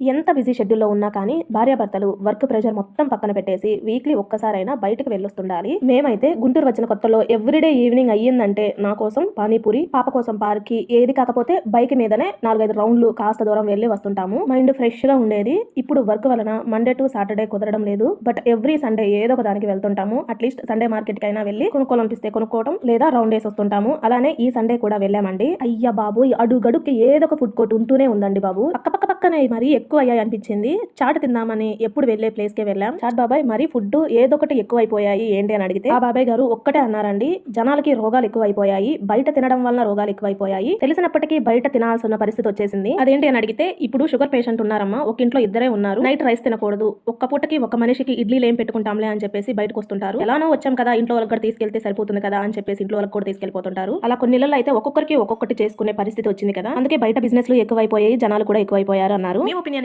ఎంత బిజీ షెడ్యూల్లో ఉన్నా కానీ భార్యాభర్తలు వర్క్ ప్రెషర్ మొత్తం పక్కన పెట్టేసి వీక్లీ ఒక్కసారైనా బయటకు వెళ్ళొస్తుండాలి. మేమైతే గుంటూరు వచ్చిన కొత్తలో ఎవ్రీడే ఈవినింగ్ అయ్యిందంటే నా కోసం పానీపూరి, పాప కోసం పార్క్ కి, ఏది కాకపోతే బైక్ మీదనే 4-5 రౌండ్లు కాస్త దూరం వెళ్ళి వస్తుంటాము. మైండ్ ఫ్రెష్ గా ఉండేది. ఇప్పుడు వర్క్ వలన మండే టు సాటర్డే కుదరడం లేదు. బట్ ఎవ్రీ సండే ఏదో ఒక దానికి వెళ్తుంటాము. అట్లీస్ట్ సండే మార్కెట్ కైనా వెళ్ళి కొనుక్కోవాలనిపిస్తే కొనుక్కోవడం లేదా రౌండ్ వేసి వస్తుంటాము. అలానే ఈ సండే కూడా వెళ్ళామండి. అయ్యా బాబు, అడుగడుక్కి ఏదో ఒక ఫుడ్ కోర్ట్ ఉంటూనే ఉందండి బాబు. పక్కనే మరి ఎక్కువ అయ్యాయి అనిపించింది. చాట్ తిందామని ఎప్పుడు వెళ్లే ప్లేస్ కే వెళ్ళాం. చాట్ బాబాయ్ మరి ఫుడ్ ఏదొకటి ఎక్కువ అయిపోయాయి ఏంటి అని అడిగితే ఆ బాబాయ్ గారు ఒక్కటే అన్నారండి, జనాలకి రోగాలు ఎక్కువైపోయాయి, బయట తినడం వల్ల రోగాలు ఎక్కువైపోయాయి, తెలిసినప్పటికీ బయట తినాల్సిన పరిస్థితి వచ్చేసింది. అదేంటి అని అడిగితే ఇప్పుడు షుగర్ పేషెంట్ ఉన్నారమ్మా, ఒక ఇంట్లో ఇద్దరే ఉన్నారు, నైట్ రైస్ తినకూడదు, ఒక్క పూటకి ఒక మనిషికి ఇడ్లీలు ఏం పెట్టుకుంటాంలే అని చెప్పేసి బయటకు వస్తుంటారు. ఎలానో వచ్చాం కదా, ఇంట్లో వాళ్ళకి కూడా తీసుకెళ్తే సరిపోతుంది కదా అని చెప్పేసి ఇంట్లో వాళ్ళకి కూడా తీసుకెళ్లిపోతుంటారు. అలా కొన్ని నెలలు అయితే ఒక్కొక్కరికి ఒక్కొక్కటి చేసుకునే పరిస్థితి వచ్చింది కదా, అందుకే బయట బిజినెస్ లు ఎక్కువైపోయాయి, జనాలు కూడా ఎక్కువైపోయారు అన్నారు. మీ ఒపీనియన్